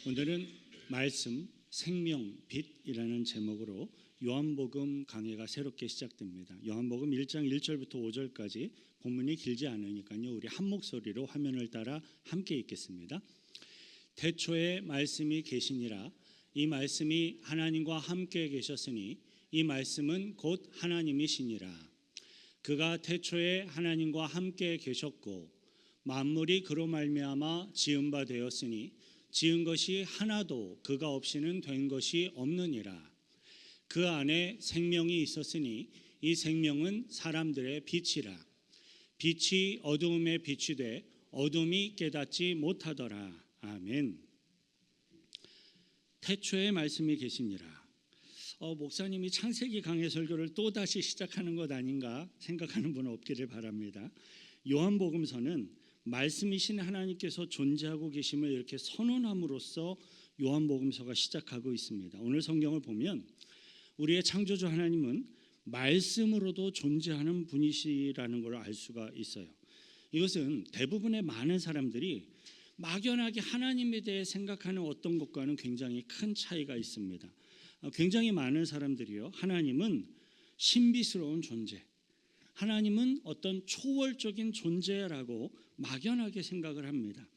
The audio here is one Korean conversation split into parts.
오늘은 말씀, 생명, 빛이라는 제목으로 요한복음 강해가 새롭게 시작됩니다. 요한복음 1장 1절부터 5절까지 본문이 길지 않으니까요, 우리 한 목소리로 화면을 따라 함께 읽겠습니다. 태초에 말씀이 계시니라. 이 말씀이 하나님과 함께 계셨으니 이 말씀은 곧 하나님이시니라. 그가 태초에 하나님과 함께 계셨고 만물이 그로 말미암아 지은 바 되었으니 지은 것이 하나도 그가 없이는 된 것이 없느니라. 그 안에 생명이 있었으니 이 생명은 사람들의 빛이라. 빛이 어두움에 비추되 어둠이 깨닫지 못하더라. 아멘. 태초에 말씀이 계시니라. 목사님이 창세기 강해 설교를 또다시 시작하는 것 아닌가 생각하는 분은 없기를 바랍니다. 요한복음서는 말씀이신 하나님께서 존재하고 계심을 이렇게 선언함으로써 요한복음서가 시작하고 있습니다. 오늘 성경을 보면 우리의 창조주 하나님은 말씀으로도 존재하는 분이시라는 걸 알 수가 있어요. 이것은 대부분의 많은 사람들이 막연하게 하나님에 대해 생각하는 어떤 것과는 굉장히 큰 차이가 있습니다. 굉장히 많은 사람들이요, 하나님은 신비스러운 존재, 하나님은 어떤 초월적인 존재라고 막연하게 생각을 합니다.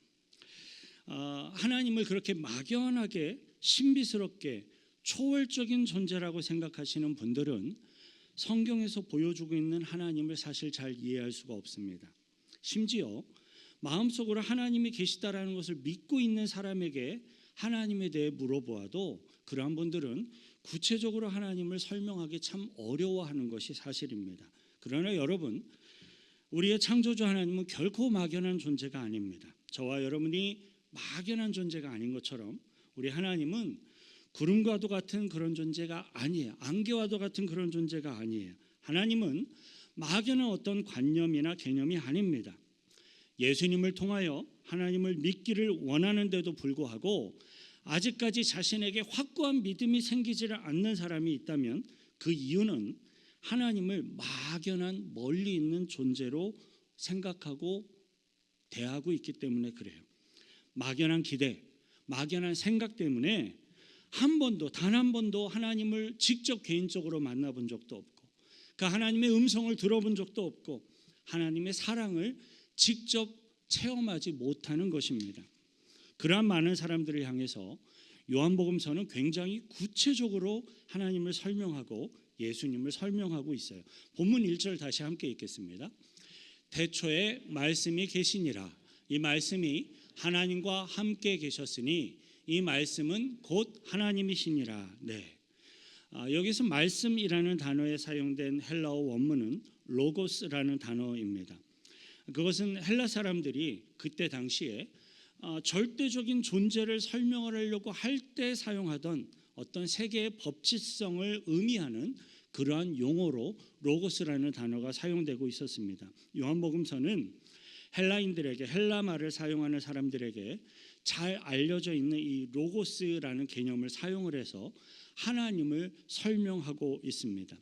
하나님을 그렇게 막연하게 신비스럽게 초월적인 존재라고 생각하시는 분들은 성경에서 보여주고 있는 하나님을 사실 잘 이해할 수가 없습니다. 심지어 마음속으로 하나님이 계시다라는 것을 믿고 있는 사람에게 하나님에 대해 물어보아도 그러한 분들은 구체적으로 하나님을 설명하기 참 어려워하는 것이 사실입니다. 그러나 여러분, 우리의 창조주 하나님은 결코 막연한 존재가 아닙니다. 저와 여러분이 막연한 존재가 아닌 것처럼 우리 하나님은 구름과도 같은 그런 존재가 아니에요. 안개와도 같은 그런 존재가 아니에요. 하나님은 막연한 어떤 관념이나 개념이 아닙니다. 예수님을 통하여 하나님을 믿기를 원하는데도 불구하고 아직까지 자신에게 확고한 믿음이 생기지를 않는 사람이 있다면 그 이유는 하나님을 막연한 멀리 있는 존재로 생각하고 대하고 있기 때문에 그래요. 막연한 기대, 막연한 생각 때문에 단 한 번도 하나님을 직접 개인적으로 만나본 적도 없고 그 하나님의 음성을 들어본 적도 없고 하나님의 사랑을 직접 체험하지 못하는 것입니다. 그러한 많은 사람들을 향해서 요한복음서는 굉장히 구체적으로 하나님을 설명하고 예수님을 설명하고 있어요. 본문 1절 다시 함께 읽겠습니다. 태초에 말씀이 계시니라. 이 말씀이 하나님과 함께 계셨으니 이 말씀은 곧 하나님이시니라. 네. 여기서 말씀이라는 단어에 사용된 헬라어 원문은 로고스라는 단어입니다. 그것은 헬라 사람들이 그때 당시에 절대적인 존재를 설명을 하려고 할 때 사용하던 어떤 세계의 법칙성을 의미하는 그러한 용어로 로고스라는 단어가 사용되고 있었습니다. 요한복음서는 헬라인들에게, 헬라 말을 사용하는 사람들에게 잘 알려져 있는 이 로고스라는 개념을 사용을 해서 하나님을 설명하고 있습니다.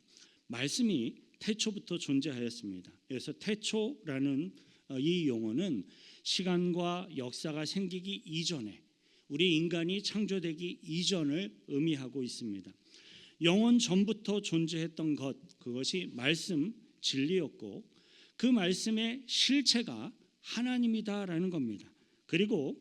말씀이 태초부터 존재하였습니다. 그래서 태초라는 이 용어는 시간과 역사가 생기기 이전에, 우리 인간이 창조되기 이전을 의미하고 있습니다. 영원 전부터 존재했던 것, 그것이 말씀, 진리였고 그 말씀의 실체가 하나님이다라는 겁니다. 그리고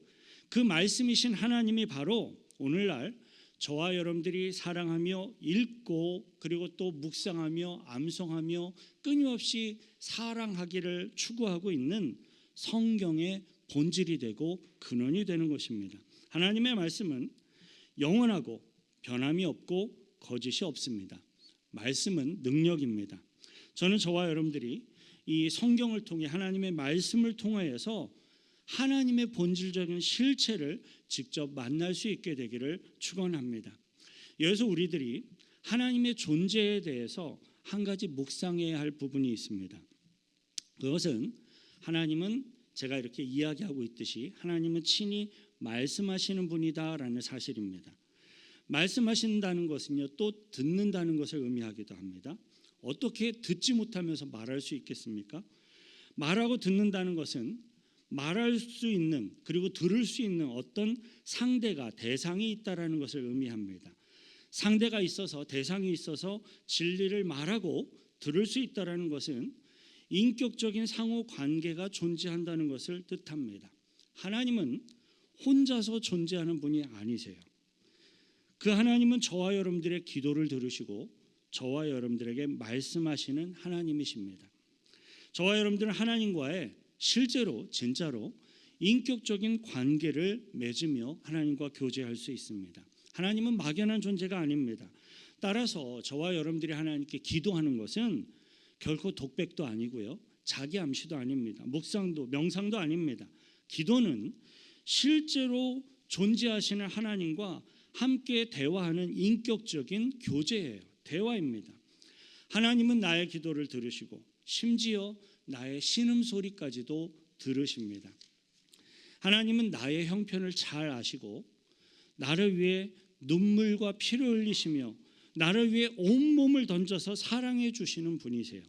그 말씀이신 하나님이 바로 오늘날 저와 여러분들이 사랑하며 읽고 그리고 또 묵상하며 암송하며 끊임없이 사랑하기를 추구하고 있는 성경의 본질이 되고 근원이 되는 것입니다. 하나님의 말씀은 영원하고 변함이 없고 거짓이 없습니다. 말씀은 능력입니다. 저는 저와 여러분들이 이 성경을 통해 하나님의 말씀을 통하여서 하나님의 본질적인 실체를 직접 만날 수 있게 되기를 축원합니다. 여기서 우리들이 하나님의 존재에 대해서 한 가지 묵상해야 할 부분이 있습니다. 그것은 하나님은 제가 이렇게 이야기하고 있듯이 하나님은 친히 말씀하시는 분이다라는 사실입니다. 말씀하신다는 것은요, 또 듣는다는 것을 의미하기도 합니다. 어떻게 듣지 못하면서 말할 수 있겠습니까? 말하고 듣는다는 것은 말할 수 있는 그리고 들을 수 있는 어떤 상대가 대상이 있다라는 것을 의미합니다. 상대가 있어서 대상이 있어서 진리를 말하고 들을 수 있다라는 것은 인격적인 상호 관계가 존재한다는 것을 뜻합니다. 하나님은 혼자서 존재하는 분이 아니세요. 그 하나님은 저와 여러분들의 기도를 들으시고 저와 여러분들에게 말씀하시는 하나님이십니다. 저와 여러분들은 하나님과의 실제로 진짜로 인격적인 관계를 맺으며 하나님과 교제할 수 있습니다. 하나님은 막연한 존재가 아닙니다. 따라서 저와 여러분들이 하나님께 기도하는 것은 결코 독백도 아니고요, 자기 암시도 아닙니다. 묵상도 명상도 아닙니다. 기도는 실제로 존재하시는 하나님과 함께 대화하는 인격적인 교제예요. 대화입니다. 하나님은 나의 기도를 들으시고 심지어 나의 신음소리까지도 들으십니다. 하나님은 나의 형편을 잘 아시고 나를 위해 눈물과 피를 흘리시며 나를 위해 온몸을 던져서 사랑해 주시는 분이세요.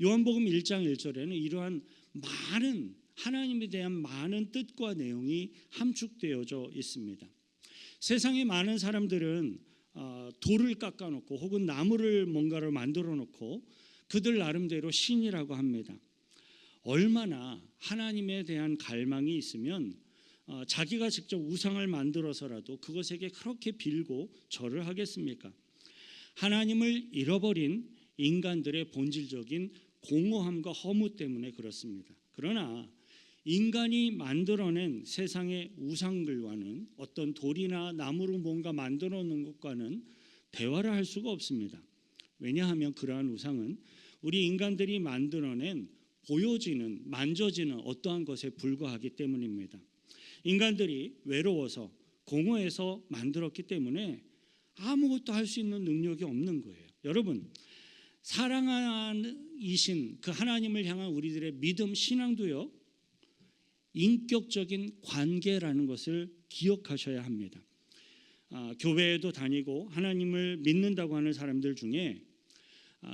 요한복음 1장 1절에는 이러한 많은 하나님에 대한 많은 뜻과 내용이 함축되어져 있습니다. 세상에 많은 사람들은 돌을 깎아놓고 혹은 나무를 뭔가를 만들어 놓고 그들 나름대로 신이라고 합니다. 얼마나 하나님에 대한 갈망이 있으면 자기가 직접 우상을 만들어서라도 그것에게 그렇게 빌고 절을 하겠습니까? 하나님을 잃어버린 인간들의 본질적인 공허함과 허무 때문에 그렇습니다. 그러나 인간이 만들어낸 세상의 우상들과는 어떤 돌이나 나무로 뭔가 만들어 놓은 것과는 대화를 할 수가 없습니다. 왜냐하면 그러한 우상은 우리 인간들이 만들어낸 보여지는, 만져지는 어떠한 것에 불과하기 때문입니다. 인간들이 외로워서 공허해서 만들었기 때문에 아무것도 할 수 있는 능력이 없는 거예요. 여러분, 사랑이신 그 하나님을 향한 우리들의 믿음, 신앙도요, 인격적인 관계라는 것을 기억하셔야 합니다. 교회에도 다니고 하나님을 믿는다고 하는 사람들 중에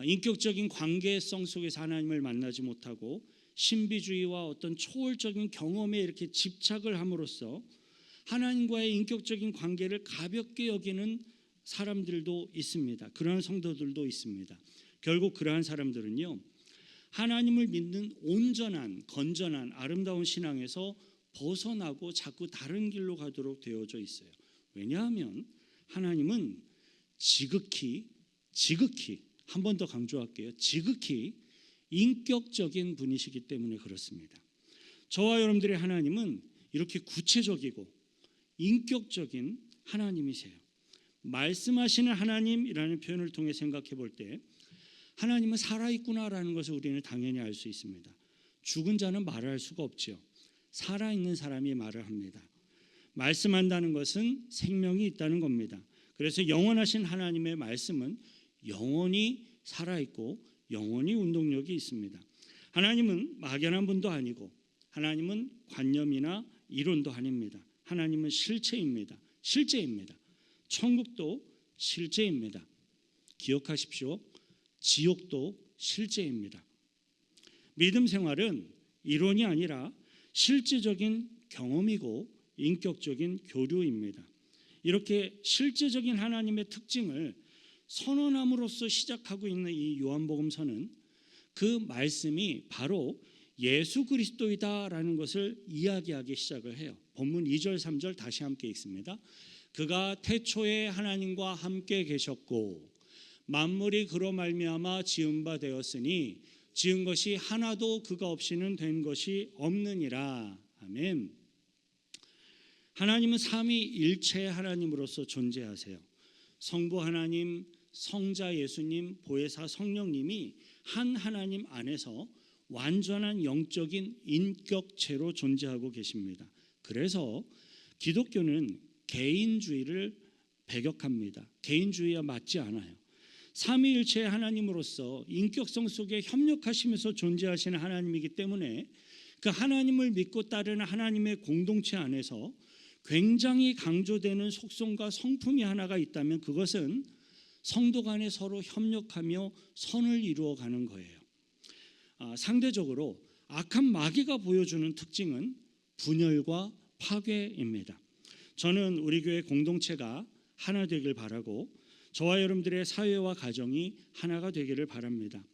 인격적인 관계성 속에서 하나님을 만나지 못하고 신비주의와 어떤 초월적인 경험에 이렇게 집착을 함으로써 하나님과의 인격적인 관계를 가볍게 여기는 사람들도 있습니다. 그러한 성도들도 있습니다. 결국 그러한 사람들은요, 하나님을 믿는 온전한, 건전한, 아름다운 신앙에서 벗어나고 자꾸 다른 길로 가도록 되어져 있어요. 왜냐하면 하나님은 지극히 한 번 더 강조할게요. 지극히 인격적인 분이시기 때문에 그렇습니다. 저와 여러분들의 하나님은 이렇게 구체적이고 인격적인 하나님이세요. 말씀하시는 하나님이라는 표현을 통해 생각해 볼 때 하나님은 살아있구나라는 것을 우리는 당연히 알 수 있습니다. 죽은 자는 말을 할 수가 없죠. 살아있는 사람이 말을 합니다. 말씀한다는 것은 생명이 있다는 겁니다. 그래서 영원하신 하나님의 말씀은 영원히 살아있고 영원히 운동력이 있습니다. 하나님은 막연한 분도 아니고 하나님은 관념이나 이론도 아닙니다. 하나님은 실체입니다. 천국도 실제입니다. 기억하십시오. 지옥도 실제입니다. 믿음 생활은 이론이 아니라 실제적인 경험이고 인격적인 교류입니다. 이렇게 실제적인 하나님의 특징을 선언함으로써 시작하고 있는 이 요한복음서는 그 말씀이 바로 예수 그리스도이다라는 것을 이야기하기 시작을 해요. 본문 2절 3절 다시 함께 읽습니다. 그가 태초에 하나님과 함께 계셨고 만물이 그로 말미암아 지은 바 되었으니 지은 것이 하나도 그가 없이는 된 것이 없느니라. 아멘. 하나님은 삼위일체 하나님으로서 존재하세요. 성부 하나님, 성자 예수님, 보혜사 성령님이 한 하나님 안에서 완전한 영적인 인격체로 존재하고 계십니다. 그래서 기독교는 개인주의를 배격합니다. 개인주의와 맞지 않아요. 삼위일체 하나님으로서 인격성 속에 협력하시면서 존재하시는 하나님이기 때문에 그 하나님을 믿고 따르는 하나님의 공동체 안에서 굉장히 강조되는 속성과 성품이 하나가 있다면 그것은 성도 간에 서로 협력하며 선을 이루어가는 거예요. 상대적으로 악한 마귀가 보여주는 특징은 분열과 파괴입니다. 저는 우리 교회 공동체가 하나 되길 바라고 저와 여러분들의 사회와 가정이 하나가 되기를 바랍니다.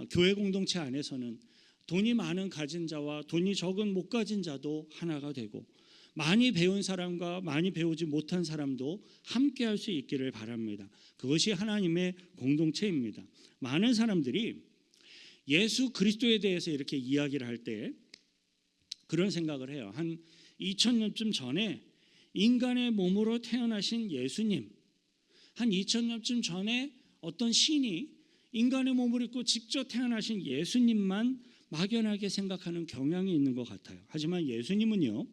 교회 공동체 안에서는 돈이 많은 가진 자와 돈이 적은 못 가진 자도 하나가 되고 많이 배운 사람과 많이 배우지 못한 사람도 함께 할 수 있기를 바랍니다. 그것이 하나님의 공동체입니다. 많은 사람들이 예수 그리스도에 대해서 이렇게 이야기를 할 때 그런 생각을 해요. 한 2000년쯤 전에 인간의 몸으로 태어나신 예수님, 한 2000년쯤 전에 어떤 신이 인간의 몸을 입고 직접 태어나신 예수님만 막연하게 생각하는 경향이 있는 것 같아요. 하지만 예수님은요,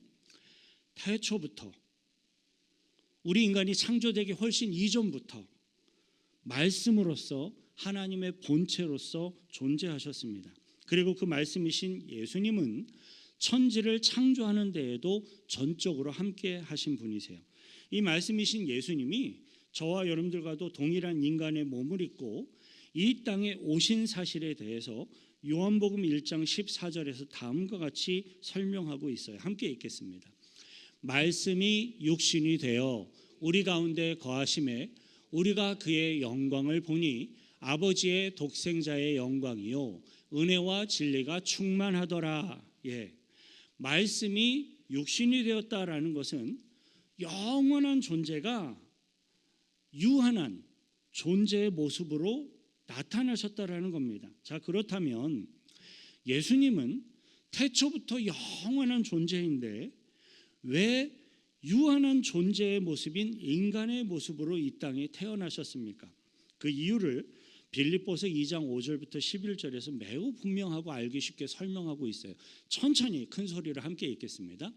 태초부터 우리 인간이 창조되기 훨씬 이전부터 말씀으로서 하나님의 본체로서 존재하셨습니다. 그리고 그 말씀이신 예수님은 천지를 창조하는 데에도 전적으로 함께 하신 분이세요. 이 말씀이신 예수님이 저와 여러분들과도 동일한 인간의 몸을 입고 이 땅에 오신 사실에 대해서 요한복음 1장 14절에서 다음과 같이 설명하고 있어요. 함께 읽겠습니다. 말씀이 육신이 되어 우리 가운데 거하심에 우리가 그의 영광을 보니 아버지의 독생자의 영광이요 은혜와 진리가 충만하더라. 말씀이 육신이 되었다라는 것은 영원한 존재가 유한한 존재의 모습으로 나타나셨다라는 겁니다. 자, 그렇다면 예수님은 태초부터 영원한 존재인데 왜 유한한 존재의 모습인 인간의 모습으로 이 땅에 태어나셨습니까? 그 이유를 빌립보서 2장 5절부터 11절에서 매우 분명하고 알기 쉽게 설명하고 있어요. 천천히 큰 소리로 함께 읽겠습니다.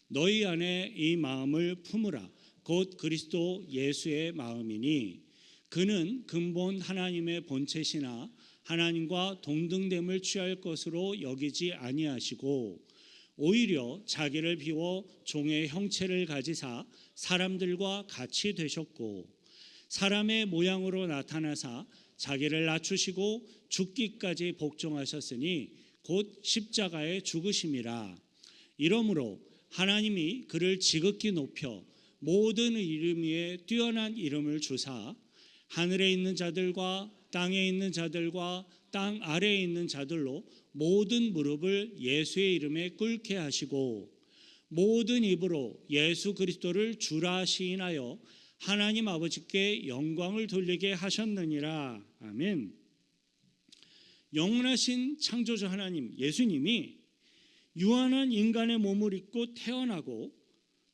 너희 안에 이 마음을 품으라. 곧 그리스도 예수의 마음이니 그는 근본 하나님의 본체시나 하나님과 동등됨을 취할 것으로 여기지 아니하시고 오히려 자기를 비워 종의 형체를 가지사 사람들과 같이 되셨고 사람의 모양으로 나타나사 자기를 낮추시고 죽기까지 복종하셨으니 곧 십자가에 죽으심이라. 이러므로 하나님이 그를 지극히 높여 모든 이름 위에 뛰어난 이름을 주사 하늘에 있는 자들과 땅에 있는 자들과 땅 아래에 있는 자들로 모든 무릎을 예수의 이름에 꿇게 하시고 모든 입으로 예수 그리스도를 주라 시인하여 하나님 아버지께 영광을 돌리게 하셨느니라. 아멘. 영원하신 창조주 하나님 예수님이 유한한 인간의 몸을 입고 태어나고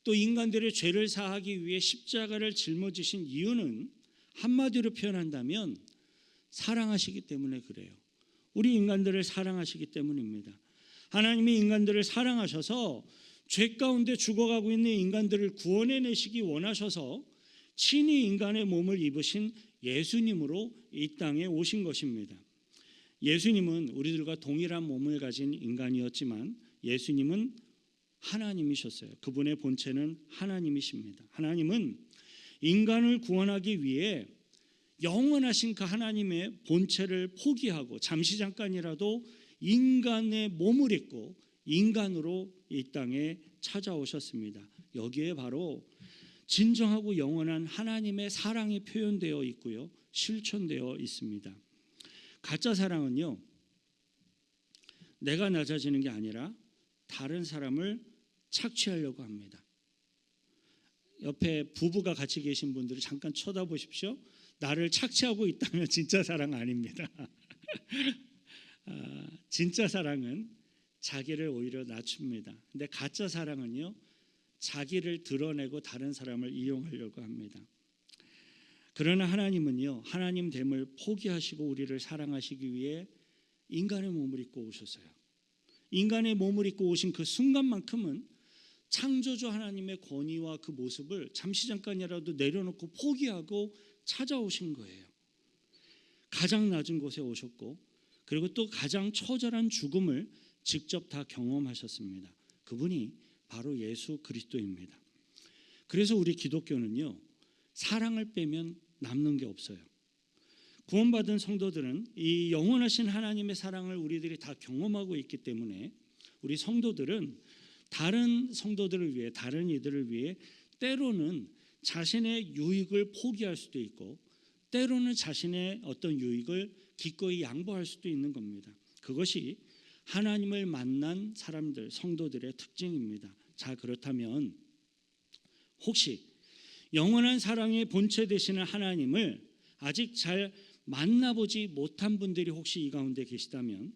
또 인간들의 죄를 사하기 위해 십자가를 짊어지신 이유는 한마디로 표현한다면 사랑하시기 때문에 그래요. 우리 인간들을 사랑하시기 때문입니다. 하나님이 인간들을 사랑하셔서 죄 가운데 죽어가고 있는 인간들을 구원해내시기 원하셔서 친히 인간의 몸을 입으신 예수님으로 이 땅에 오신 것입니다. 예수님은 우리들과 동일한 몸을 가진 인간이었지만 예수님은 하나님이셨어요. 그분의 본체는 하나님이십니다. 하나님은 인간을 구원하기 위해 영원하신 그 하나님의 본체를 포기하고 잠시 잠깐이라도 인간의 몸을 입고 인간으로 이 땅에 찾아오셨습니다. 여기에 바로 진정하고 영원한 하나님의 사랑이 표현되어 있고요, 실천되어 있습니다. 가짜 사랑은요, 내가 낮아지는 게 아니라 다른 사람을 착취하려고 합니다. 옆에 부부가 같이 계신 분들을 잠깐 쳐다보십시오. 나를 착취하고 있다면 진짜 사랑 아닙니다. 진짜 사랑은 자기를 오히려 낮춥니다. 근데 가짜 사랑은요, 자기를 드러내고 다른 사람을 이용하려고 합니다. 그러나 하나님은요, 하나님 됨을 포기하시고 우리를 사랑하시기 위해 인간의 몸을 입고 오셨어요. 인간의 몸을 입고 오신 그 순간만큼은 창조주 하나님의 권위와 그 모습을 잠시 잠깐이라도 내려놓고 포기하고 찾아오신 거예요. 가장 낮은 곳에 오셨고 그리고 또 가장 처절한 죽음을 직접 다 경험하셨습니다. 그분이 바로 예수 그리스도입니다. 그래서 우리 기독교는요, 사랑을 빼면 남는 게 없어요. 구원받은 성도들은 이 영원하신 하나님의 사랑을 우리들이 다 경험하고 있기 때문에 우리 성도들은 다른 성도들을 위해, 다른 이들을 위해 때로는 자신의 유익을 포기할 수도 있고 때로는 자신의 어떤 유익을 기꺼이 양보할 수도 있는 겁니다. 그것이 하나님을 만난 사람들, 성도들의 특징입니다. 자, 그렇다면 혹시 영원한 사랑의 본체 되시는 하나님을 아직 잘 만나보지 못한 분들이 혹시 이 가운데 계시다면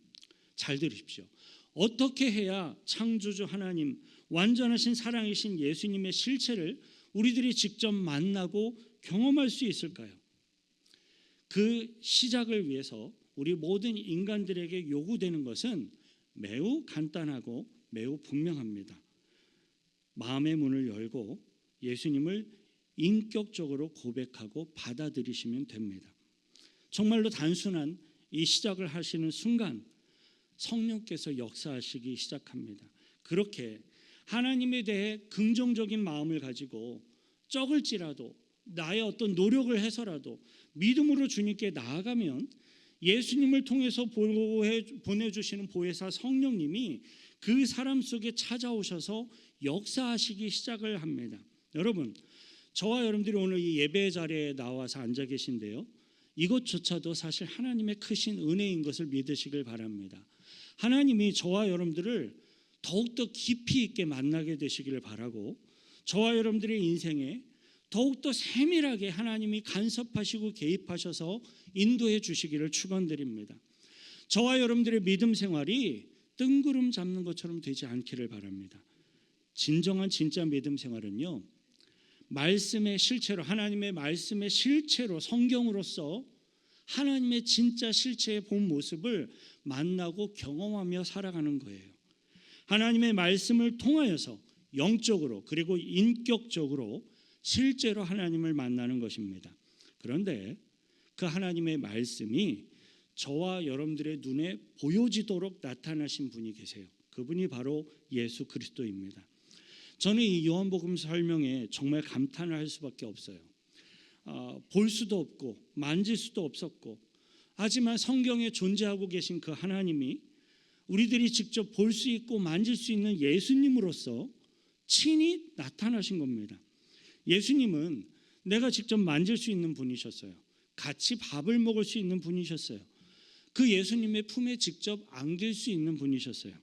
잘 들으십시오. 어떻게 해야 창조주 하나님, 완전하신 사랑이신 예수님의 실체를 우리들이 직접 만나고 경험할 수 있을까요? 그 시작을 위해서 우리 모든 인간들에게 요구되는 것은 매우 간단하고 매우 분명합니다. 마음의 문을 열고 예수님을 인격적으로 고백하고 받아들이시면 됩니다. 정말로 단순한 이 시작을 하시는 순간 성령께서 역사하시기 시작합니다. 그렇게 하나님에 대해 긍정적인 마음을 가지고 적을지라도 나의 어떤 노력을 해서라도 믿음으로 주님께 나아가면 예수님을 통해서 보내주시는 보혜사 성령님이 그 사람 속에 찾아오셔서 역사하시기 시작을 합니다. 여러분, 저와 여러분들이 오늘 이 예배 자리에 나와서 앉아 계신데요, 이것조차도 사실 하나님의 크신 은혜인 것을 믿으시길 바랍니다. 하나님이 저와 여러분들을 더욱더 깊이 있게 만나게 되시기를 바라고 저와 여러분들의 인생에 더욱더 세밀하게 하나님이 간섭하시고 개입하셔서 인도해 주시기를 축원드립니다. 저와 여러분들의 믿음 생활이 뜬구름 잡는 것처럼 되지 않기를 바랍니다. 진정한 진짜 믿음 생활은요, 말씀의 실체로, 하나님의 말씀의 실체로, 성경으로서 하나님의 진짜 실체의 본 모습을 만나고 경험하며 살아가는 거예요. 하나님의 말씀을 통하여서 영적으로 그리고 인격적으로 실제로 하나님을 만나는 것입니다. 그런데 그 하나님의 말씀이 저와 여러분들의 눈에 보여지도록 나타나신 분이 계세요. 그분이 바로 예수 그리스도입니다. 저는 이 요한복음 설명에 정말 감탄을 할 수밖에 없어요. 볼 수도 없고 만질 수도 없었고, 하지만 성경에 존재하고 계신 그 하나님이 우리들이 직접 볼 수 있고 만질 수 있는 예수님으로서 친히 나타나신 겁니다. 예수님은 내가 직접 만질 수 있는 분이셨어요. 같이 밥을 먹을 수 있는 분이셨어요. 그 예수님의 품에 직접 안길 수 있는 분이셨어요.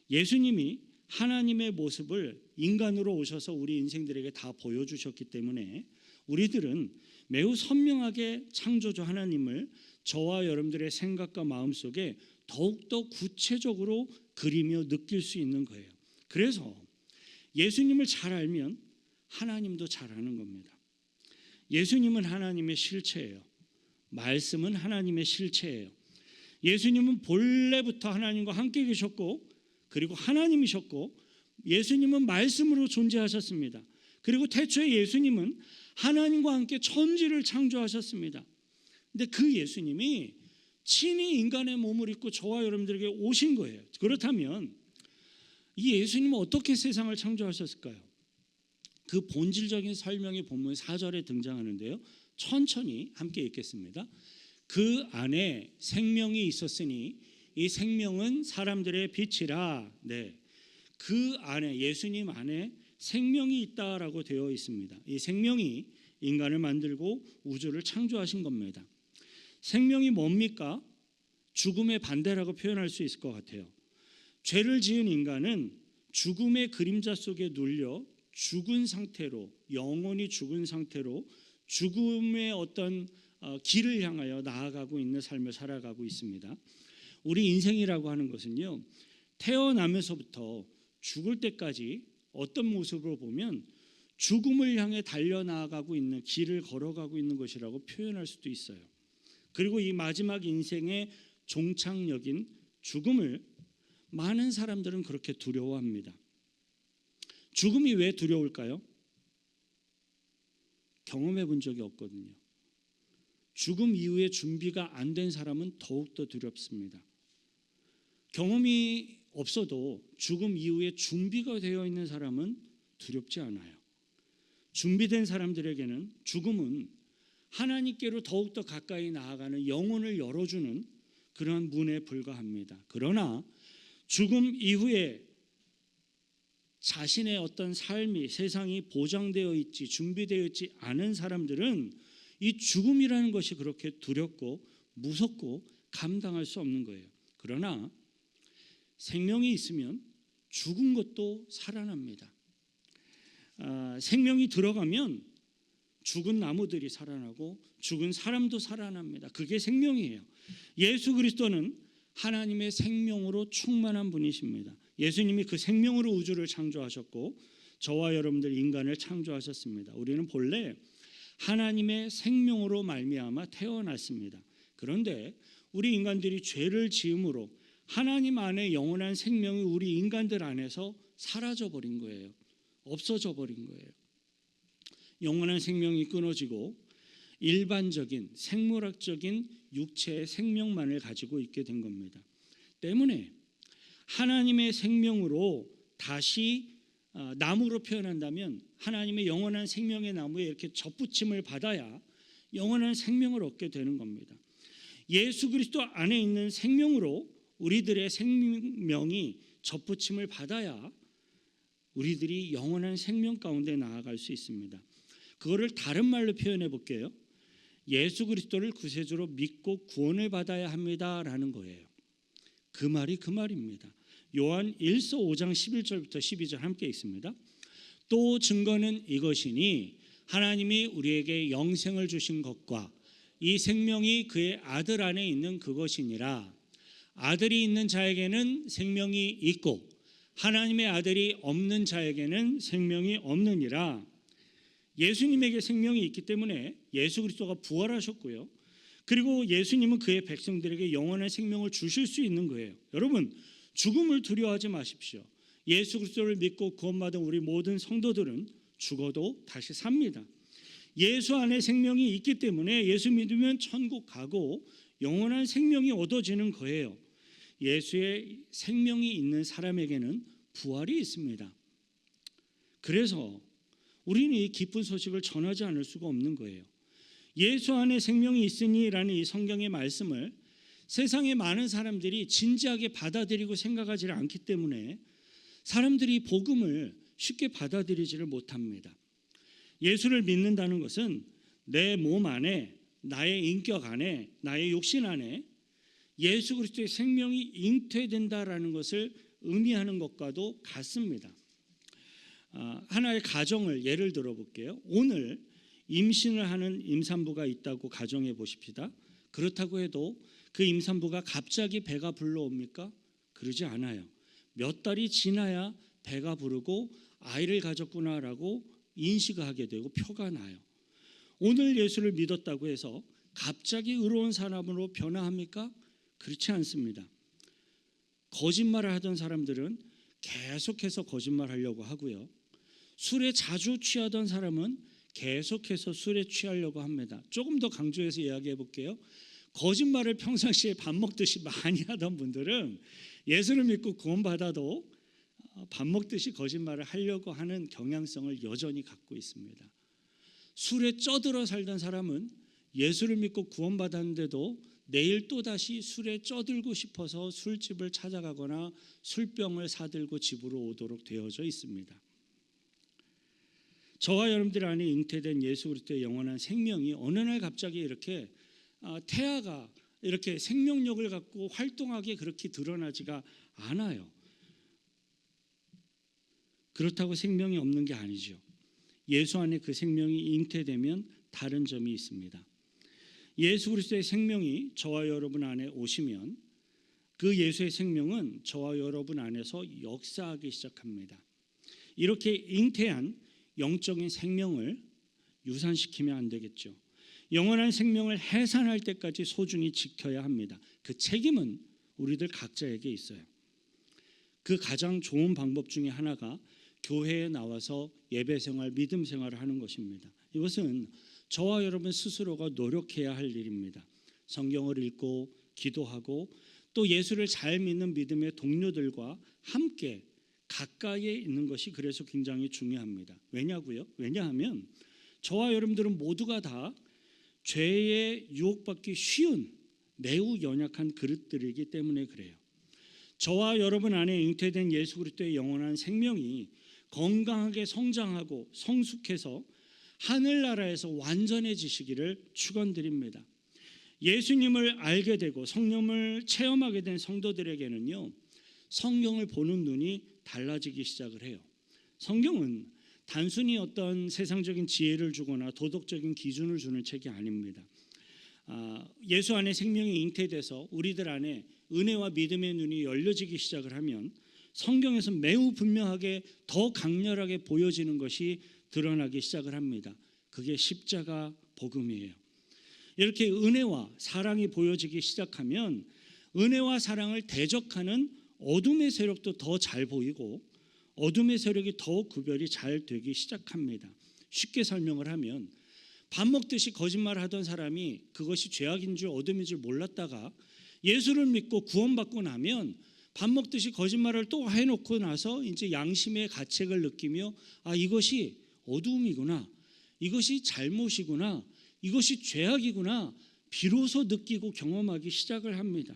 예수님이 하나님의 모습을 인간으로 오셔서 우리 인생들에게 다 보여주셨기 때문에 우리들은 매우 선명하게 창조주 하나님을 저와 여러분들의 생각과 마음속에 더욱더 구체적으로 그리며 느낄 수 있는 거예요. 그래서 예수님을 잘 알면 하나님도 잘 아는 겁니다. 예수님은 하나님의 실체예요. 말씀은 하나님의 실체예요. 예수님은 본래부터 하나님과 함께 계셨고, 그리고 하나님이셨고, 예수님은 말씀으로 존재하셨습니다. 그리고 태초에 예수님은 하나님과 함께 천지를 창조하셨습니다. 근데 그 예수님이 친히 인간의 몸을 입고 저와 여러분들에게 오신 거예요. 그렇다면 이 예수님은 어떻게 세상을 창조하셨을까요? 그 본질적인 설명이 본문 4절에 등장하는데요, 천천히 함께 읽겠습니다. 그 안에 생명이 있었으니 이 생명은 사람들의 빛이라. 네, 그 안에, 예수님 안에 생명이 있다라고 되어 있습니다. 이 생명이 인간을 만들고 우주를 창조하신 겁니다. 생명이 뭡니까? 죽음의 반대라고 표현할 수 있을 것 같아요. 죄를 지은 인간은 죽음의 그림자 속에 눌려 죽은 상태로, 영원히 죽은 상태로 죽음의 어떤 길을 향하여 나아가고 있는 삶을 살아가고 있습니다. 우리 인생이라고 하는 것은요, 태어나면서부터 죽을 때까지 어떤 모습으로 보면 죽음을 향해 달려나가고 있는, 길을 걸어가고 있는 것이라고 표현할 수도 있어요. 그리고 이 마지막 인생의 종착역인 죽음을 많은 사람들은 그렇게 두려워합니다. 죽음이 왜 두려울까요? 경험해 본 적이 없거든요. 죽음 이후에 준비가 안 된 사람은 더욱더 두렵습니다. 경험이 없어도 죽음 이후에 준비가 되어 있는 사람은 두렵지 않아요. 준비된 사람들에게는 죽음은 하나님께로 더욱더 가까이 나아가는 영혼을 열어주는 그러한 문에 불과합니다. 그러나 죽음 이후에 자신의 어떤 삶이 세상이 보장되어 있지 준비되어 있지 않은 사람들은 이 죽음이라는 것이 그렇게 두렵고 무섭고 감당할 수 없는 거예요. 그러나 생명이 있으면 죽은 것도 살아납니다. 생명이 들어가면 죽은 나무들이 살아나고 죽은 사람도 살아납니다. 그게 생명이에요. 예수 그리스도는 하나님의 생명으로 충만한 분이십니다. 예수님이 그 생명으로 우주를 창조하셨고 저와 여러분들 인간을 창조하셨습니다. 우리는 본래 하나님의 생명으로 말미암아 태어났습니다. 그런데 우리 인간들이 죄를 지음으로 하나님 안에 영원한 생명이 우리 인간들 안에서 사라져 버린 거예요. 없어져 버린 거예요. 영원한 생명이 끊어지고 일반적인 생물학적인 육체의 생명만을 가지고 있게 된 겁니다. 때문에 하나님의 생명으로 다시 나무로 표현한다면 하나님의 영원한 생명의 나무에 이렇게 접붙임을 받아야 영원한 생명을 얻게 되는 겁니다. 예수 그리스도 안에 있는 생명으로 우리들의 생명이 접붙임을 받아야 우리들이 영원한 생명 가운데 나아갈 수 있습니다. 그거를 다른 말로 표현해 볼게요. 예수 그리스도를 구세주로 믿고 구원을 받아야 합니다라는 거예요. 그 말이 그 말입니다. 요한 1서 5장 11절부터 12절 함께 있습니다. 또 증거는 이것이니 하나님이 우리에게 영생을 주신 것과 이 생명이 그의 아들 안에 있는 그것이니라. 아들이 있는 자에게는 생명이 있고 하나님의 아들이 없는 자에게는 생명이 없느니라. 예수님에게 생명이 있기 때문에 예수 그리스도가 부활하셨고요. 그리고 예수님은 그의 백성들에게 영원한 생명을 주실 수 있는 거예요. 여러분, 죽음을 두려워하지 마십시오. 예수 그리스도를 믿고 구원받은 우리 모든 성도들은 죽어도 다시 삽니다. 예수 안에 생명이 있기 때문에 예수 믿으면 천국 가고 영원한 생명이 얻어지는 거예요. 예수의 생명이 있는 사람에게는 부활이 있습니다. 그래서 우리는 이 기쁜 소식을 전하지 않을 수가 없는 거예요. 예수 안에 생명이 있으니라는 이 성경의 말씀을 세상의 많은 사람들이 진지하게 받아들이고 생각하지 않기 때문에 사람들이 복음을 쉽게 받아들이지를 못합니다. 예수를 믿는다는 것은 내 몸 안에, 나의 인격 안에, 나의 육신 안에 예수 그리스도의 생명이 잉태된다라는 것을 의미하는 것과도 같습니다. 하나의 가정을 예를 들어 볼게요. 오늘 임신을 하는 임산부가 있다고 가정해 보십시다. 그렇다고 해도 그 임산부가 갑자기 배가 불러옵니까? 그러지 않아요. 몇 달이 지나야 배가 부르고 아이를 가졌구나라고 인식을 하게 되고 표가 나요. 오늘 예수를 믿었다고 해서 갑자기 의로운 사람으로 변화합니까? 그렇지 않습니다. 거짓말을 하던 사람들은 계속해서 거짓말하려고 하고요. 술에 자주 취하던 사람은 계속해서 술에 취하려고 합니다. 조금 더 강조해서 이야기해 볼게요. 거짓말을 평상시에 밥 먹듯이 많이 하던 분들은 예수를 믿고 구원받아도 밥 먹듯이 거짓말을 하려고 하는 경향성을 여전히 갖고 있습니다. 술에 쩌들어 살던 사람은 예수를 믿고 구원받았는데도 내일 또다시 술에 쩌들고 싶어서 술집을 찾아가거나 술병을 사들고 집으로 오도록 되어져 있습니다. 저와 여러분들 안에 잉태된 예수 그리스도의 영원한 생명이 어느 날 갑자기 이렇게 태아가 이렇게 생명력을 갖고 활동하게 그렇게 드러나지가 않아요. 그렇다고 생명이 없는 게 아니죠. 예수 안에 그 생명이 잉태되면 다른 점이 있습니다. 예수 그리스도의 생명이 저와 여러분 안에 오시면 그 예수의 생명은 저와 여러분 안에서 역사하기 시작합니다. 이렇게 잉태한 영적인 생명을 유산시키면 안 되겠죠. 영원한 생명을 해산할 때까지 소중히 지켜야 합니다. 그 책임은 우리들 각자에게 있어요. 그 가장 좋은 방법 중에 하나가 교회에 나와서 예배 생활, 믿음 생활을 하는 것입니다. 이것은 저와 여러분 스스로가 노력해야 할 일입니다. 성경을 읽고 기도하고 또 예수를 잘 믿는 믿음의 동료들과 함께 가까이에 있는 것이 그래서 굉장히 중요합니다. 왜냐하면 저와 여러분들은 모두가 다 죄에 유혹받기 쉬운 매우 연약한 그릇들이기 때문에 그래요. 저와 여러분 안에 잉태된 예수 그리스도의 영원한 생명이 건강하게 성장하고 성숙해서 하늘나라에서 완전해지시기를 축원드립니다. 예수님을 알게 되고 성령을 체험하게 된 성도들에게는요, 성경을 보는 눈이 달라지기 시작을 해요. 성경은 단순히 어떤 세상적인 지혜를 주거나 도덕적인 기준을 주는 책이 아닙니다. 예수 안에 생명이 잉태돼서 우리들 안에 은혜와 믿음의 눈이 열려지기 시작을 하면 성경에서 매우 분명하게 더 강렬하게 보여지는 것이 드러나기 시작을 합니다. 그게 십자가 복음이에요. 이렇게 은혜와 사랑이 보여지기 시작하면 은혜와 사랑을 대적하는 어둠의 세력도 더 잘 보이고 어둠의 세력이 더 구별이 잘 되기 시작합니다. 쉽게 설명을 하면 밥 먹듯이 거짓말하던 사람이 그것이 죄악인 줄 어둠인 줄 몰랐다가 예수를 믿고 구원받고 나면 밥 먹듯이 거짓말을 또 해놓고 나서 이제 양심의 가책을 느끼며 이것이 어두움이구나, 이것이 잘못이구나, 이것이 죄악이구나 비로소 느끼고 경험하기 시작을 합니다.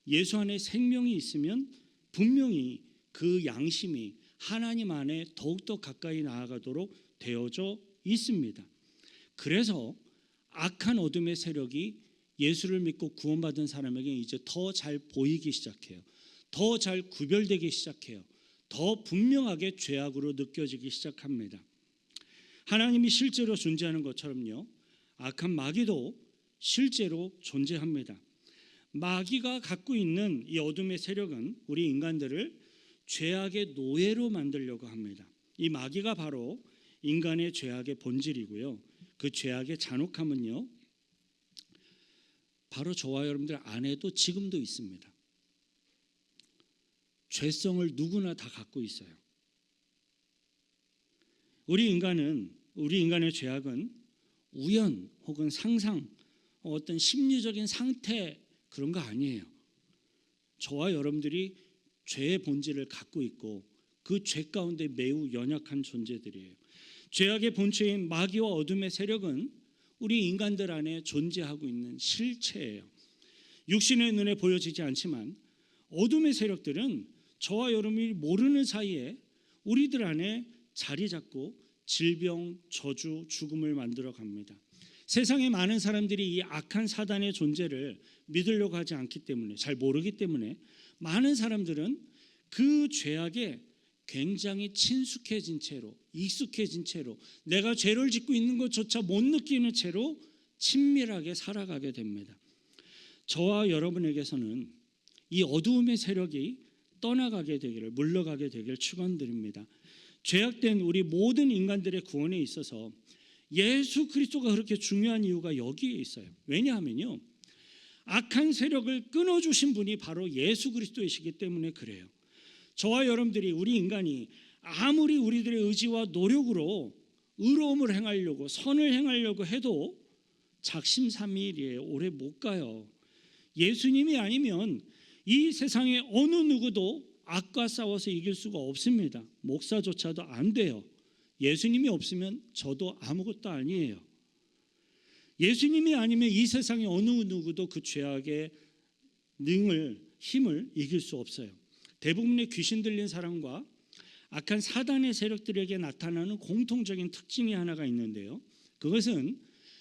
예수 안에 생명이 있으면 분명히 그 양심이 하나님 안에 더욱더 가까이 나아가도록 되어져 있습니다. 그래서 악한 어둠의 세력이 예수를 믿고 구원받은 사람에게 이제 더 잘 보이기 시작해요. 더 잘 구별되기 시작해요. 더 분명하게 죄악으로 느껴지기 시작합니다. 하나님이 실제로 존재하는 것처럼요, 악한 마귀도 실제로 존재합니다. 마귀가 갖고 있는 이 어둠의 세력은 우리 인간들을 죄악의 노예로 만들려고 합니다. 이 마귀가 바로 인간의 죄악의 본질이고요. 그 죄악의 잔혹함은요, 바로 저와 여러분들 안에도 지금도 있습니다. 죄성을 누구나 다 갖고 있어요. 우리 인간의 죄악은 우연 혹은 상상, 어떤 심리적인 상태 그런 거 아니에요. 저와 여러분들이 죄의 본질을 갖고 있고 그 죄 가운데 매우 연약한 존재들이에요. 죄악의 본체인 마귀와 어둠의 세력은 우리 인간들 안에 존재하고 있는 실체예요. 육신의 눈에 보여지지 않지만 어둠의 세력들은 저와 여러분이 모르는 사이에 우리들 안에 자리 잡고 질병, 저주, 죽음을 만들어 갑니다. 세상의 많은 사람들이 이 악한 사단의 존재를 믿으려고 하지 않기 때문에, 잘 모르기 때문에 많은 사람들은 그 죄악에 굉장히 친숙해진 채로, 익숙해진 채로, 내가 죄를 짓고 있는 것조차 못 느끼는 채로 친밀하게 살아가게 됩니다. 저와 여러분에게서는 이 어두움의 세력이 떠나가게 되기를, 물러가게 되기를 축원드립니다. 죄악된 우리 모든 인간들의 구원에 있어서 예수 그리스도가 그렇게 중요한 이유가 여기에 있어요. 왜냐하면요, 악한 세력을 끊어주신 분이 바로 예수 그리스도이시기 때문에 그래요. 저와 여러분들이, 우리 인간이 아무리 우리들의 의지와 노력으로 의로움을 행하려고, 선을 행하려고 해도 작심삼일이에요. 오래 못 가요. 예수님이 아니면 이 세상의 어느 누구도 악과 싸워서 이길 수가 없습니다. 목사조차도 안 돼요. 예수님이 없으면 저도 아무것도 아니에요. 예수님이 아니면 이 세상의 어느 누구도 그 죄악의 힘을 이길 수 없어요. 대부분의 귀신 들린 사람과 악한 사단의 세력들에게 나타나는 공통적인 특징이 하나가 있는데요. 그것은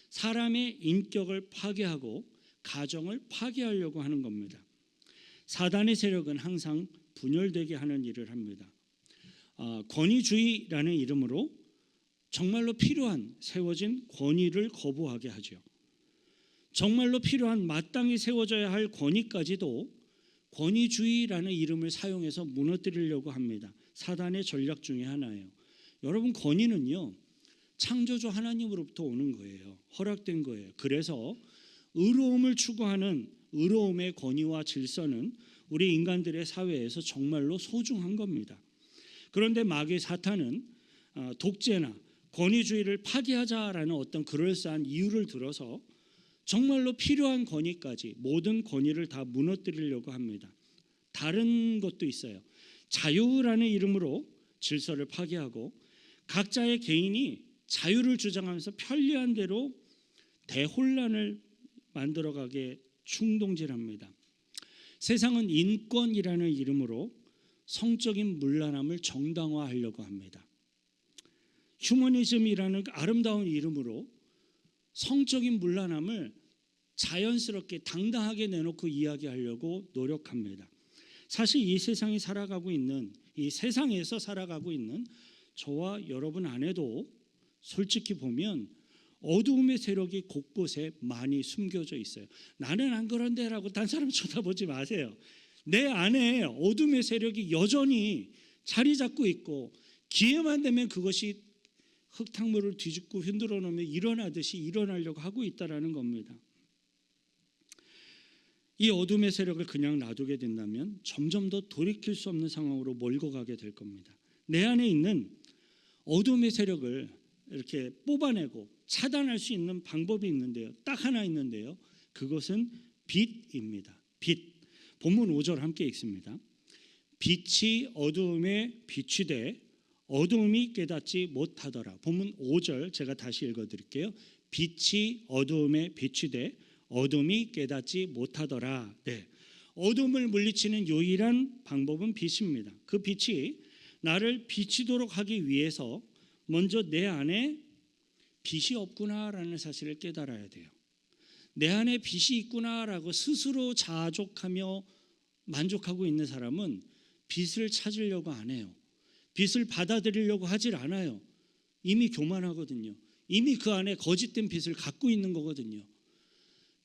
사람의 인격을 파괴하고 가정을 파괴하려고 하는 겁니다. 사단의 세력은 항상 분열되게 하는 일을 합니다. 권위주의라는 이름으로 정말로 필요한 세워진 권위를 거부하게 하죠. 정말로 필요한 마땅히 세워져야 할 권위까지도 권위주의라는 이름을 사용해서 무너뜨리려고 합니다. 사단의 전략 중에 하나예요. 여러분, 권위는요, 창조주 하나님으로부터 오는 거예요. 허락된 거예요. 그래서 의로움을 추구하는 의로움의 권위와 질서는 우리 인간들의 사회에서 정말로 소중한 겁니다. 그런데 마귀 사탄은 독재나 권위주의를 파괴하자라는 어떤 그럴싸한 이유를 들어서 정말로 필요한 권위까지, 모든 권위를 다 무너뜨리려고 합니다. 다른 것도 있어요. 자유라는 이름으로 질서를 파괴하고 각자의 개인이 자유를 주장하면서 편리한 대로 대혼란을 만들어가게 충동질합니다. 세상은 인권이라는 이름으로 성적인 문란함을 정당화하려고 합니다. 휴머니즘이라는 아름다운 이름으로 성적인 문란함을 자연스럽게 당당하게 내놓고 이야기하려고 노력합니다. 사실 이 세상에서 살아가고 있는 저와 여러분 안에도 솔직히 보면 어두움의 세력이 곳곳에 많이 숨겨져 있어요. 나는 안 그런데라고 딴 사람 쳐다보지 마세요. 내 안에 어둠의 세력이 여전히 자리 잡고 있고 기회만 되면 그것이 흙탕물을 뒤집고 흔들어 놓으면 일어나듯이 일어나려고 하고 있다는 겁니다. 이 어둠의 세력을 그냥 놔두게 된다면 점점 더 돌이킬 수 없는 상황으로 몰고 가게 될 겁니다. 내 안에 있는 어둠의 세력을 이렇게 뽑아내고 차단할 수 있는 방법이 있는데요. 딱 하나 있는데요. 그것은 빛입니다. 빛. 본문 5절 함께 읽습니다. 빛이 어두움에 비추되 어두움이 깨닫지 못하더라. 본문 5절 제가 다시 읽어드릴게요. 빛이 어두움에 비추되 어둠이 깨닫지 못하더라. 네. 어둠을 물리치는 유일한 방법은 빛입니다. 그 빛이 나를 비치도록 하기 위해서 먼저 내 안에 빛이 없구나라는 사실을 깨달아야 돼요. 내 안에 빛이 있구나라고 스스로 자족하며 만족하고 있는 사람은 빛을 찾으려고 안 해요. 빛을 받아들이려고 하질 않아요. 이미 교만하거든요. 이미 그 안에 거짓된 빛을 갖고 있는 거거든요.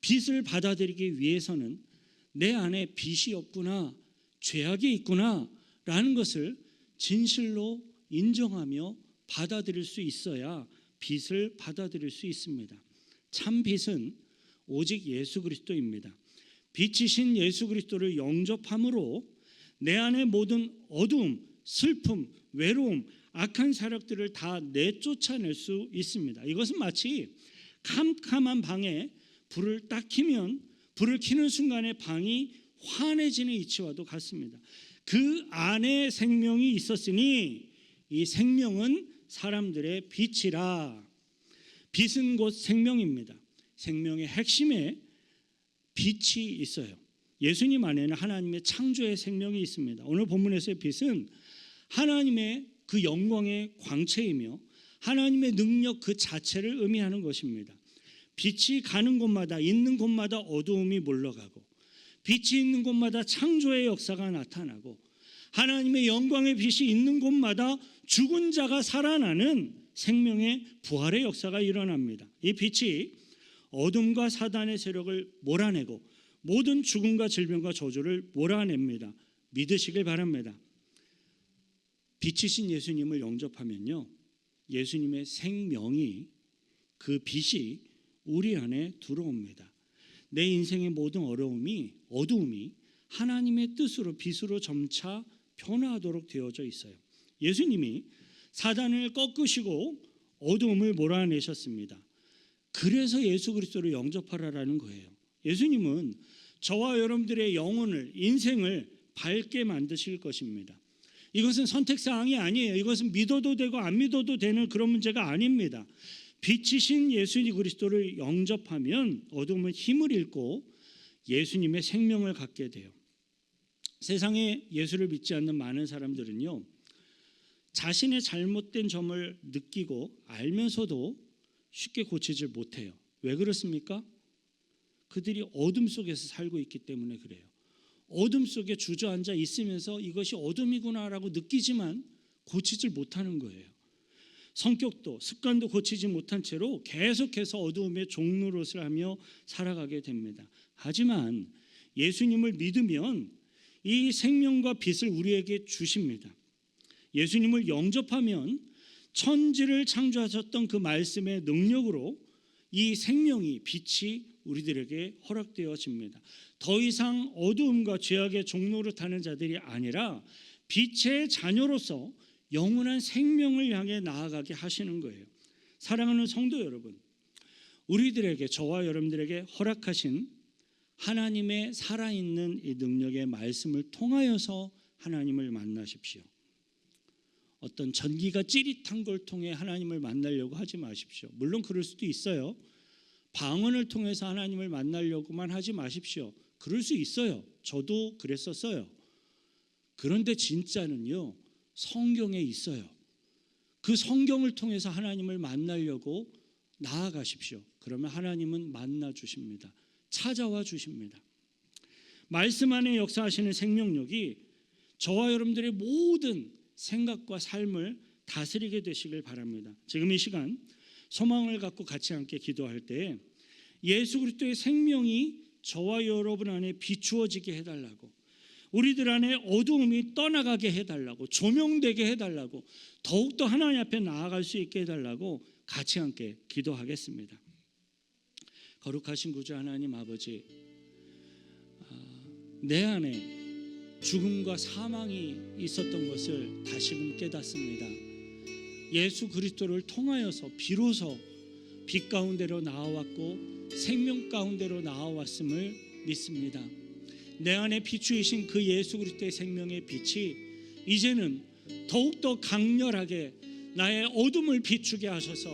빛을 받아들이기 위해서는 내 안에 빛이 없구나, 죄악이 있구나 라는 것을 진실로 인정하며 받아들일 수 있어야 빛을 받아들일 수 있습니다. 참 빛은 오직 예수 그리스도입니다. 빛이신 예수 그리스도를 영접함으로 내 안의 모든 어두움, 슬픔, 외로움, 악한 세력들을 다 내쫓아낼 수 있습니다. 이것은 마치 캄캄한 방에 불을 딱 켜면 불을 켜는 순간에 방이 환해지는 이치와도 같습니다. 그 안에 생명이 있었으니 이 생명은 사람들의 빛이라. 빛은 곧 생명입니다. 생명의 핵심에 빛이 있어요. 예수님 안에는 하나님의 창조의 생명이 있습니다. 오늘 본문에서의 빛은 하나님의 그 영광의 광채이며 하나님의 능력 그 자체를 의미하는 것입니다. 빛이 가는 곳마다 있는 곳마다 어두움이 물러가고 빛이 있는 곳마다 창조의 역사가 나타나고 하나님의 영광의 빛이 있는 곳마다 죽은 자가 살아나는 생명의 부활의 역사가 일어납니다. 이 빛이 어둠과 사단의 세력을 몰아내고 모든 죽음과 질병과 저주를 몰아냅니다. 믿으시길 바랍니다. 빛이신 예수님을 영접하면요, 예수님의 생명이, 그 빛이 우리 안에 들어옵니다. 내 인생의 모든 어두움이 하나님의 뜻으로 빛으로 점차 변화하도록 되어져 있어요. 예수님이 사단을 꺾으시고 어두움을 몰아내셨습니다. 그래서 예수 그리스도를 영접하라라는 거예요. 예수님은 저와 여러분들의 영혼을, 인생을 밝게 만드실 것입니다. 이것은 선택사항이 아니에요. 이것은 믿어도 되고 안 믿어도 되는 그런 문제가 아닙니다. 빛이신 예수 그리스도를 영접하면 어두움은 힘을 잃고 예수님의 생명을 갖게 돼요. 세상에 예수를 믿지 않는 많은 사람들은요, 자신의 잘못된 점을 느끼고 알면서도 쉽게 고치질 못해요. 왜 그렇습니까? 그들이 어둠 속에서 살고 있기 때문에 그래요. 어둠 속에 주저앉아 있으면서 이것이 어둠이구나라고 느끼지만 고치질 못하는 거예요. 성격도 습관도 고치지 못한 채로 계속해서 어두움의 종노릇을 하며 살아가게 됩니다. 하지만 예수님을 믿으면 이 생명과 빛을 우리에게 주십니다. 예수님을 영접하면 천지를 창조하셨던 그 말씀의 능력으로 이 생명이, 빛이 우리들에게 허락되어집니다. 더 이상 어두움과 죄악의 종노릇하는 자들이 아니라 빛의 자녀로서 영원한 생명을 향해 나아가게 하시는 거예요. 사랑하는 성도 여러분, 우리들에게, 저와 여러분들에게 허락하신 하나님의 살아있는 이 능력의 말씀을 통하여서 하나님을 만나십시오. 어떤 전기가 찌릿한 걸 통해 하나님을 만나려고 하지 마십시오. 물론 그럴 수도 있어요. 방언을 통해서 하나님을 만나려고만 하지 마십시오. 그럴 수 있어요. 저도 그랬었어요. 그런데 진짜는요, 성경에 있어요. 그 성경을 통해서 하나님을 만나려고 나아가십시오. 그러면 하나님은 만나 주십니다. 찾아와 주십니다. 말씀 안에 역사하시는 생명력이 저와 여러분들의 모든 생각과 삶을 다스리게 되시길 바랍니다. 지금 이 시간 소망을 갖고 같이 함께 기도할 때 예수 그리스도의 생명이 저와 여러분 안에 비추어지게 해달라고, 우리들 안에 어두움이 떠나가게 해달라고, 조명되게 해달라고, 더욱더 하나님 앞에 나아갈 수 있게 해달라고 같이 함께 기도하겠습니다. 거룩하신 구주 하나님 아버지, 내 안에 죽음과 사망이 있었던 것을 다시금 깨닫습니다. 예수 그리스도를 통하여서 비로소 빛 가운데로 나아왔고 생명 가운데로 나아왔음을 믿습니다. 내 안에 비추이신 그 예수 그리스도의 생명의 빛이 이제는 더욱더 강렬하게 나의 어둠을 비추게 하셔서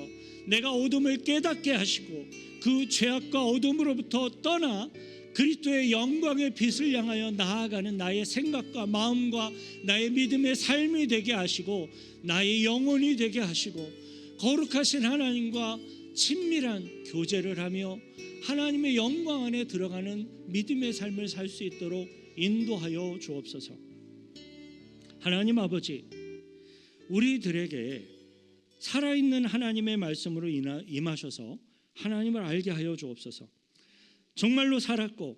내가 어둠을 깨닫게 하시고 그 죄악과 어둠으로부터 떠나 그리스도의 영광의 빛을 향하여 나아가는 나의 생각과 마음과 나의 믿음의 삶이 되게 하시고 나의 영혼이 되게 하시고 거룩하신 하나님과 친밀한 교제를 하며 하나님의 영광 안에 들어가는 믿음의 삶을 살 수 있도록 인도하여 주옵소서. 하나님 아버지, 우리들에게 살아있는 하나님의 말씀으로 임하셔서 하나님을 알게 하여 주옵소서. 정말로 살았고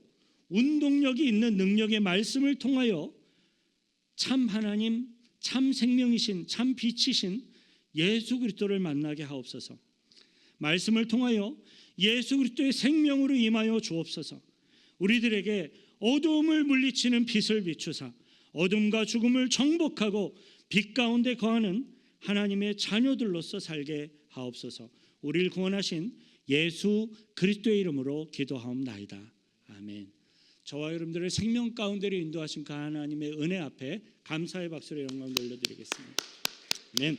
운동력이 있는 능력의 말씀을 통하여 참 하나님, 참 생명이신, 참 빛이신 예수 그리스도를 만나게 하옵소서. 말씀을 통하여 예수 그리스도의 생명으로 임하여 주옵소서. 우리들에게 어두움을 물리치는 빛을 비추사 어둠과 죽음을 정복하고 빛 가운데 거하는 하나님의 자녀들로서 살게 하옵소서. 우리를 구원하신 예수 그리스도의 이름으로 기도하옵나이다. 아멘. 저와 여러분들의 생명 가운데로 인도하신 그 하나님의 은혜 앞에 감사의 박수로 영광 돌려드리겠습니다. 아멘.